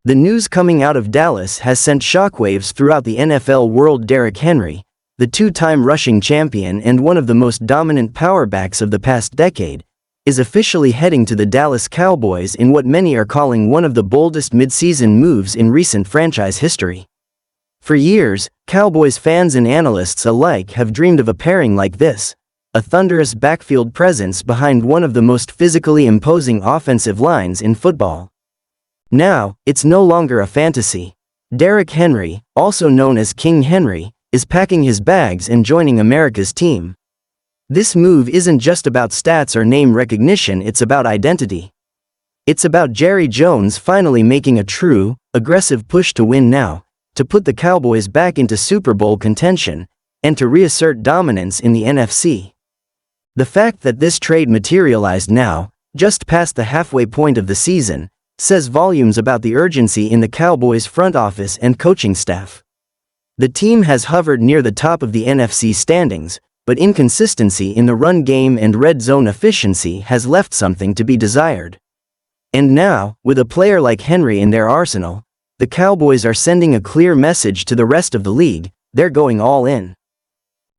The news coming out of Dallas has sent shockwaves throughout the NFL world. Derrick Henry, the two-time rushing champion and one of the most dominant power backs of the past decade, is officially heading to the Dallas Cowboys in what many are calling one of the boldest midseason moves in recent franchise history. For years, Cowboys fans and analysts alike have dreamed of a pairing like this, a thunderous backfield presence behind one of the most physically imposing offensive lines in football. Now, it's no longer a fantasy. Derrick Henry, also known as King Henry, is packing his bags and joining America's team. This move isn't just about stats or name recognition, it's about identity. It's about Jerry Jones finally making a true, aggressive push to win now, to put the Cowboys back into Super Bowl contention, and to reassert dominance in the NFC. The fact that this trade materialized now, just past the halfway point of the season, says volumes about the urgency in the Cowboys' front office and coaching staff. The team has hovered near the top of the NFC standings, but inconsistency in the run game and red zone efficiency has left something to be desired. And now, with a player like Henry in their arsenal, the Cowboys are sending a clear message to the rest of the league: they're going all in.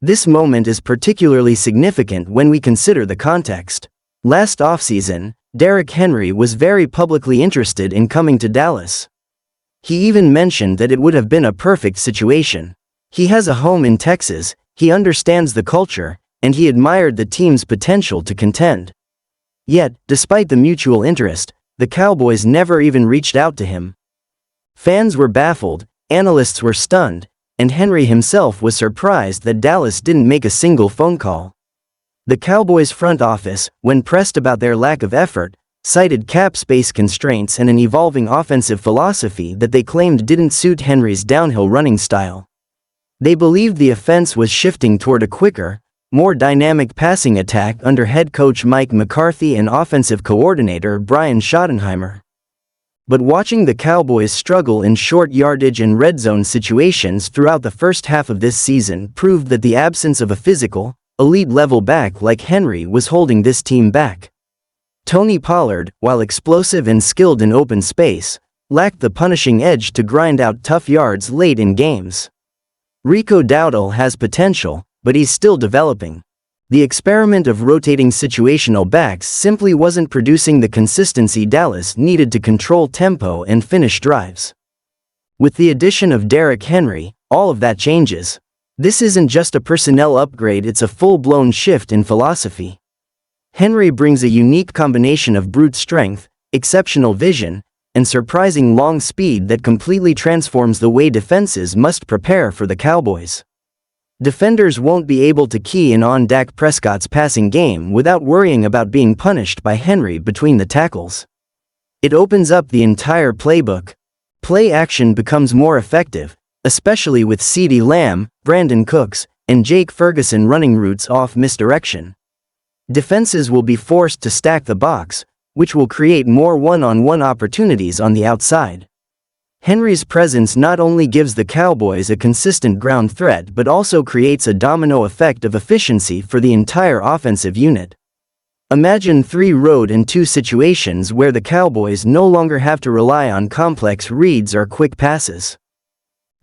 This moment is particularly significant when we consider the context. Last offseason, Derrick Henry was very publicly interested in coming to Dallas. He even mentioned that it would have been a perfect situation. He has a home in Texas, he understands the culture, and he admired the team's potential to contend. Yet, despite the mutual interest, the Cowboys never even reached out to him. Fans were baffled, analysts were stunned, and Henry himself was surprised that Dallas didn't make a single phone call. The Cowboys' front office, when pressed about their lack of effort, cited cap space constraints and an evolving offensive philosophy that they claimed didn't suit Henry's downhill running style. They believed the offense was shifting toward a quicker, more dynamic passing attack under head coach Mike McCarthy and offensive coordinator Brian Schottenheimer. But watching the Cowboys struggle in short yardage and red zone situations throughout the first half of this season proved that the absence of a physical, elite-level back like Henry was holding this team back. Tony Pollard, while explosive and skilled in open space, lacked the punishing edge to grind out tough yards late in games. Rico Dowdle has potential, but he's still developing. The experiment of rotating situational backs simply wasn't producing the consistency Dallas needed to control tempo and finish drives. With the addition of Derrick Henry, all of that changes. This isn't just a personnel upgrade, it's a full-blown shift in philosophy. Henry brings a unique combination of brute strength, exceptional vision, and surprising long speed that completely transforms the way defenses must prepare for the Cowboys. Defenders won't be able to key in on Dak Prescott's passing game without worrying about being punished by Henry between the tackles. It opens up the entire playbook. Play action becomes more effective, especially with CeeDee Lamb, Brandon Cooks, and Jake Ferguson running routes off misdirection. Defenses will be forced to stack the box, which will create more one-on-one opportunities on the outside. Henry's presence not only gives the Cowboys a consistent ground threat but also creates a domino effect of efficiency for the entire offensive unit. Imagine 3 road and 2 situations where the Cowboys no longer have to rely on complex reads or quick passes.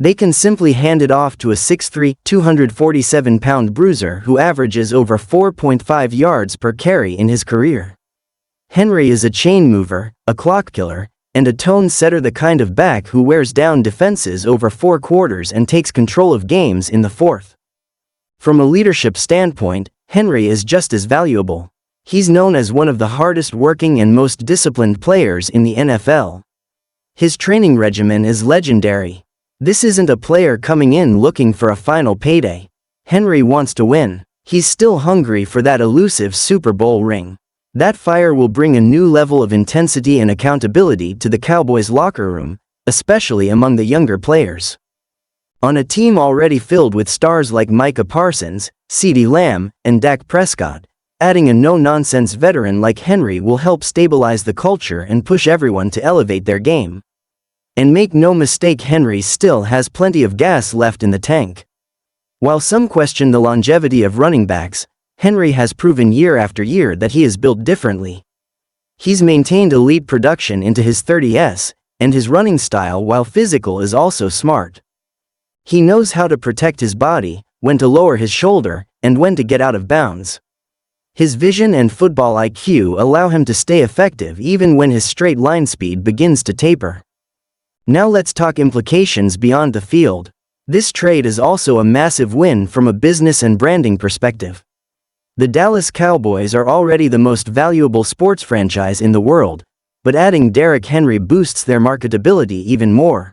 They can simply hand it off to a 6'3", 247-pound bruiser who averages over 4.5 yards per carry in his career. Henry is a chain mover, a clock killer, and a tone setter, the kind of back who wears down defenses over 4 quarters and takes control of games in the 4th. From a leadership standpoint, Henry is just as valuable. He's known as one of the hardest working and most disciplined players in the NFL. His training regimen is legendary. This isn't a player coming in looking for a final payday. Henry wants to win. He's still hungry for that elusive Super Bowl ring. That fire will bring a new level of intensity and accountability to the Cowboys' locker room, especially among the younger players. On a team already filled with stars like Micah Parsons, CeeDee Lamb, and Dak Prescott, adding a no-nonsense veteran like Henry will help stabilize the culture and push everyone to elevate their game. And make no mistake, Henry still has plenty of gas left in the tank. While some question the longevity of running backs, Henry has proven year after year that he is built differently. He's maintained elite production into his 30s, and his running style, while physical, is also smart. He knows how to protect his body, when to lower his shoulder, and when to get out of bounds. His vision and football IQ allow him to stay effective even when his straight line speed begins to taper. Now let's talk implications beyond the field. This trade is also a massive win from a business and branding perspective. The Dallas Cowboys are already the most valuable sports franchise in the world, but adding Derrick Henry boosts their marketability even more.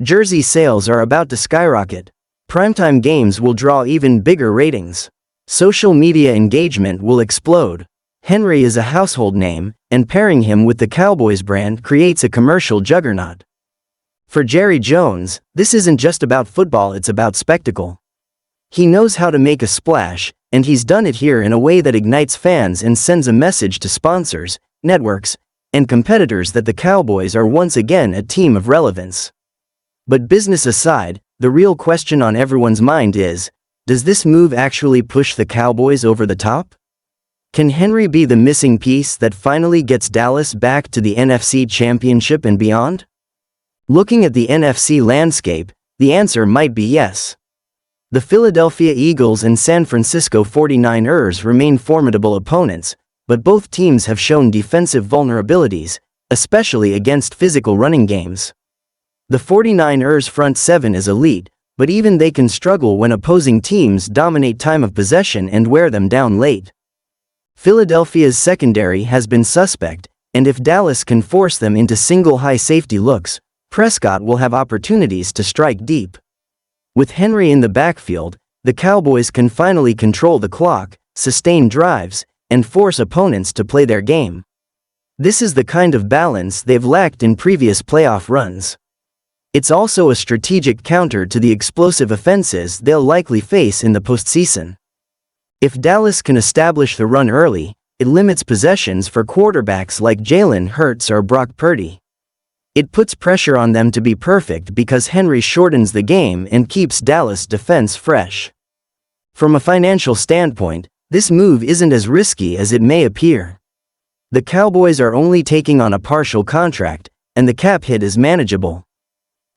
Jersey sales are about to skyrocket. Primetime games will draw even bigger ratings. Social media engagement will explode. Henry is a household name, and pairing him with the Cowboys brand creates a commercial juggernaut. For Jerry Jones, this isn't just about football, it's about spectacle. He knows how to make a splash, and he's done it here in a way that ignites fans and sends a message to sponsors, networks, and competitors that the Cowboys are once again a team of relevance. But business aside, the real question on everyone's mind is, does this move actually push the Cowboys over the top? Can Henry be the missing piece that finally gets Dallas back to the NFC Championship and beyond? Looking at the NFC landscape, the answer might be yes. The Philadelphia Eagles and San Francisco 49ers remain formidable opponents, but both teams have shown defensive vulnerabilities, especially against physical running games. The 49ers' front seven is elite, but even they can struggle when opposing teams dominate time of possession and wear them down late. Philadelphia's secondary has been suspect, and if Dallas can force them into single high safety looks, Prescott will have opportunities to strike deep. With Henry in the backfield, the Cowboys can finally control the clock, sustain drives, and force opponents to play their game. This is the kind of balance they've lacked in previous playoff runs. It's also a strategic counter to the explosive offenses they'll likely face in the postseason. If Dallas can establish the run early, it limits possessions for quarterbacks like Jalen Hurts or Brock Purdy. It puts pressure on them to be perfect because Henry shortens the game and keeps Dallas' defense fresh. From a financial standpoint, this move isn't as risky as it may appear. The Cowboys are only taking on a partial contract, and the cap hit is manageable.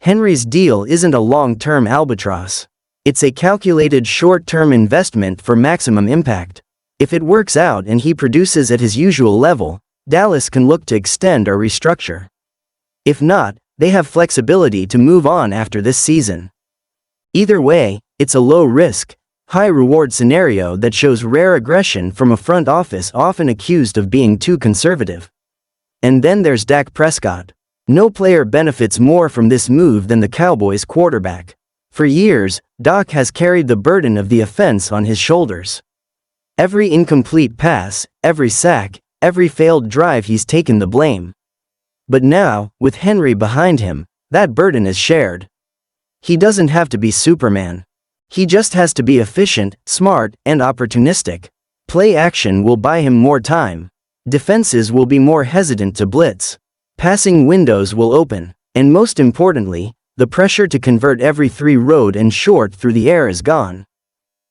Henry's deal isn't a long-term albatross. It's a calculated short-term investment for maximum impact. If it works out and he produces at his usual level, Dallas can look to extend or restructure. If not, they have flexibility to move on after this season. Either way, it's a low-risk, high-reward scenario that shows rare aggression from a front office often accused of being too conservative. And then there's Dak Prescott. No player benefits more from this move than the Cowboys quarterback. For years, Dak has carried the burden of the offense on his shoulders. Every incomplete pass, every sack, every failed drive, he's taken the blame. But now, with Henry behind him, that burden is shared. He doesn't have to be Superman. He just has to be efficient, smart, and opportunistic. Play action will buy him more time. Defenses will be more hesitant to blitz. Passing windows will open, and most importantly, the pressure to convert every road and short through the air is gone.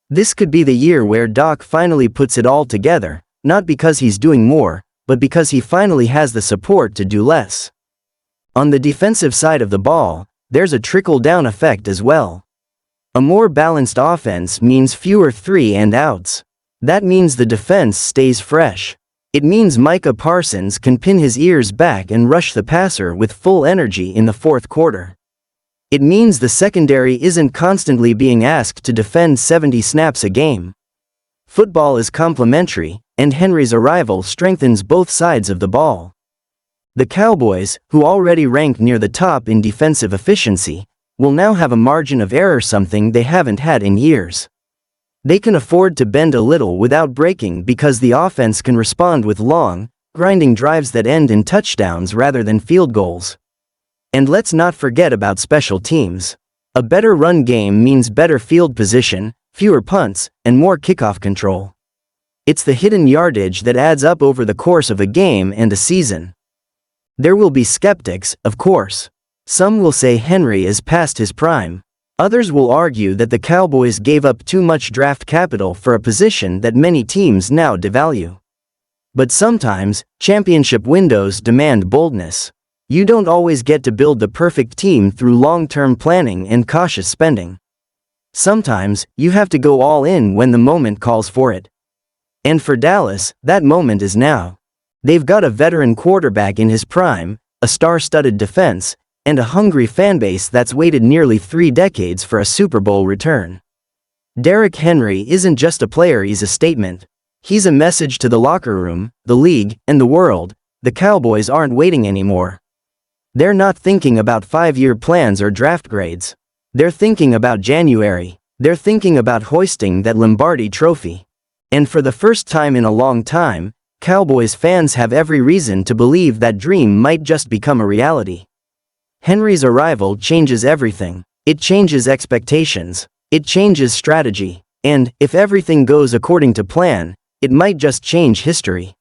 This could be the year where Dak finally puts it all together, not because he's doing more, but because he finally has the support to do less. On the defensive side of the ball, there's a trickle-down effect as well. A more balanced offense means fewer 3-and-outs. That means the defense stays fresh. It means Micah Parsons can pin his ears back and rush the passer with full energy in the fourth quarter. It means the secondary isn't constantly being asked to defend 70 snaps a game. Football is complementary, and Henry's arrival strengthens both sides of the ball. The Cowboys, who already rank near the top in defensive efficiency, will now have a margin of error, something they haven't had in years. They can afford to bend a little without breaking because the offense can respond with long, grinding drives that end in touchdowns rather than field goals. And let's not forget about special teams. A better run game means better field position, fewer punts, and more kickoff control. It's the hidden yardage that adds up over the course of a game and a season. There will be skeptics, of course. Some will say Henry is past his prime. Others will argue that the Cowboys gave up too much draft capital for a position that many teams now devalue. But sometimes, championship windows demand boldness. You don't always get to build the perfect team through long-term planning and cautious spending. Sometimes, you have to go all in when the moment calls for it. And for Dallas, that moment is now. They've got a veteran quarterback in his prime, a star-studded defense, and a hungry fanbase that's waited nearly 3 decades for a Super Bowl return. Derrick Henry isn't just a player, he's a statement. He's a message to the locker room, the league, and the world. The Cowboys aren't waiting anymore. They're not thinking about 5-year plans or draft grades. They're thinking about January. They're thinking about hoisting that Lombardi trophy. And for the first time in a long time, Cowboys fans have every reason to believe that dream might just become a reality. Henry's arrival changes everything. It changes expectations. It changes strategy. And, if everything goes according to plan, it might just change history.